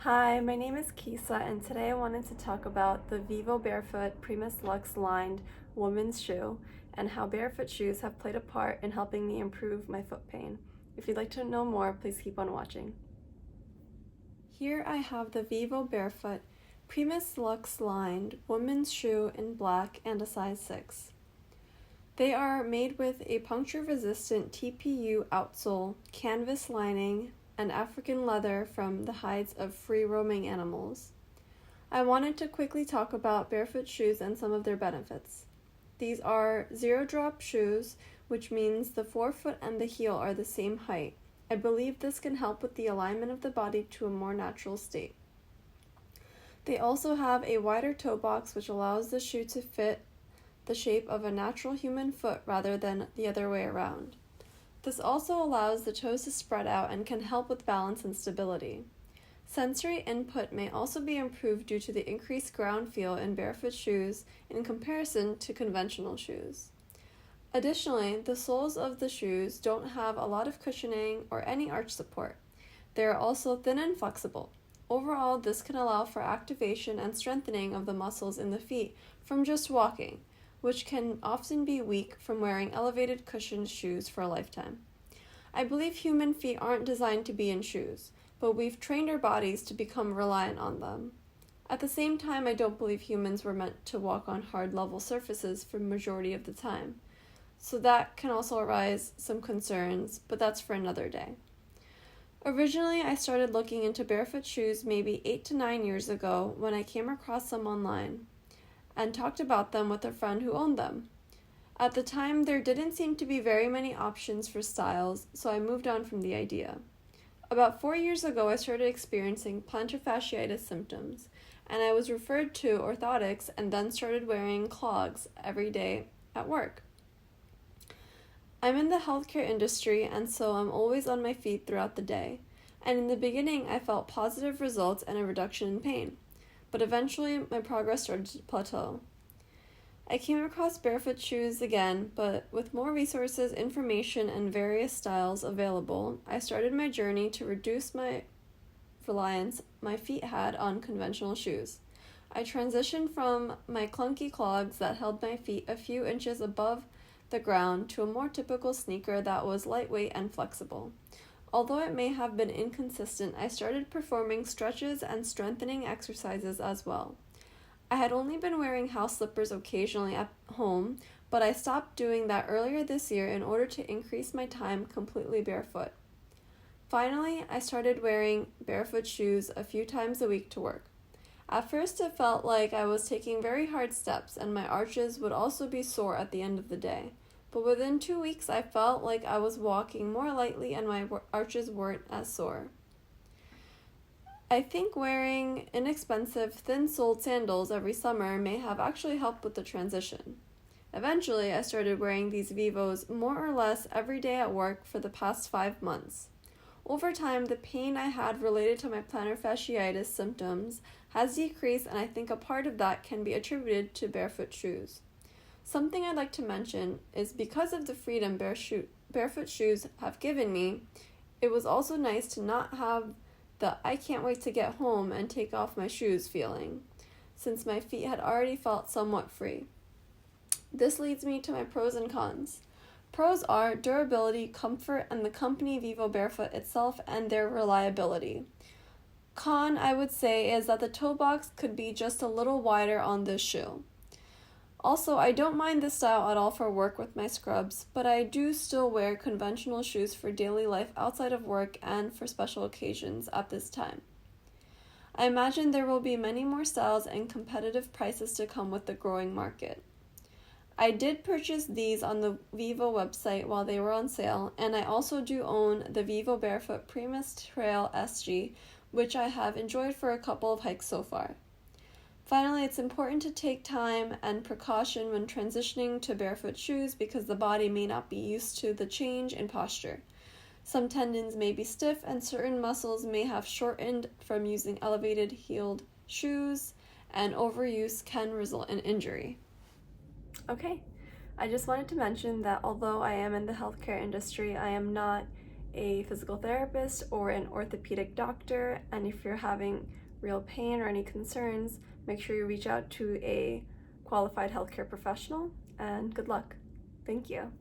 Hi, my name is Kisa, and today I wanted to talk about the Vivobarefoot Primus Lux Lined women's shoe and how barefoot shoes have played a part in helping me improve my foot pain. If you'd like to know more, please keep on watching. Here I have the Vivobarefoot Primus Lux Lined women's shoe in black and a size 6. They are made with a puncture-resistant TPU outsole, canvas lining, and African leather from the hides of free-roaming animals. I wanted to quickly talk about barefoot shoes and some of their benefits. These are zero-drop shoes, which means the forefoot and the heel are the same height. I believe this can help with the alignment of the body to a more natural state. They also have a wider toe box, which allows the shoe to fit the shape of a natural human foot rather than the other way around. This also allows the toes to spread out and can help with balance and stability. Sensory input may also be improved due to the increased ground feel in barefoot shoes in comparison to conventional shoes. Additionally, the soles of the shoes don't have a lot of cushioning or any arch support. They are also thin and flexible. Overall, this can allow for activation and strengthening of the muscles in the feet from just walking, which can often be weak from wearing elevated cushioned shoes for a lifetime. I believe human feet aren't designed to be in shoes, but we've trained our bodies to become reliant on them. At the same time, I don't believe humans were meant to walk on hard level surfaces for the majority of the time. So that can also arise some concerns, but that's for another day. Originally, I started looking into barefoot shoes maybe 8 to 9 years ago when I came across some online and talked about them with a friend who owned them. At the time, there didn't seem to be very many options for styles, so I moved on from the idea. About 4 years ago, I started experiencing plantar fasciitis symptoms, and I was referred to orthotics and then started wearing clogs every day at work. I'm in the healthcare industry, and so I'm always on my feet throughout the day, and in the beginning, I felt positive results and a reduction in pain. But eventually my progress started to plateau. I came across barefoot shoes again, but with more resources, information, and various styles available, I started my journey to reduce my reliance my feet had on conventional shoes. I transitioned from my clunky clogs that held my feet a few inches above the ground to a more typical sneaker that was lightweight and flexible. Although it may have been inconsistent, I started performing stretches and strengthening exercises as well. I had only been wearing house slippers occasionally at home, but I stopped doing that earlier this year in order to increase my time completely barefoot. Finally, I started wearing barefoot shoes a few times a week to work. At first, it felt like I was taking very hard steps, and my arches would also be sore at the end of the day. But within 2 weeks, I felt like I was walking more lightly and my arches weren't as sore. I think wearing inexpensive, thin-soled sandals every summer may have actually helped with the transition. Eventually, I started wearing these Vivos more or less every day at work for the past 5 months. Over time, the pain I had related to my plantar fasciitis symptoms has decreased, and I think a part of that can be attributed to barefoot shoes. Something I'd like to mention is because of the freedom barefoot shoes have given me, it was also nice to not have the I can't wait to get home and take off my shoes feeling, since my feet had already felt somewhat free. This leads me to my pros and cons. Pros are durability, comfort, and the company Vivobarefoot itself and their reliability. Con, I would say, is that the toe box could be just a little wider on this shoe. Also, I don't mind this style at all for work with my scrubs, but I do still wear conventional shoes for daily life outside of work and for special occasions at this time. I imagine there will be many more styles and competitive prices to come with the growing market. I did purchase these on the Vivo website while they were on sale, and I also do own the Vivobarefoot Primus Trail SG, which I have enjoyed for a couple of hikes so far. Finally, it's important to take time and precaution when transitioning to barefoot shoes because the body may not be used to the change in posture. Some tendons may be stiff and certain muscles may have shortened from using elevated heeled shoes, and overuse can result in injury. Okay, I just wanted to mention that although I am in the healthcare industry, I am not a physical therapist or an orthopedic doctor, and if you're having real pain or any concerns, make sure you reach out to a qualified healthcare professional, and good luck. Thank you.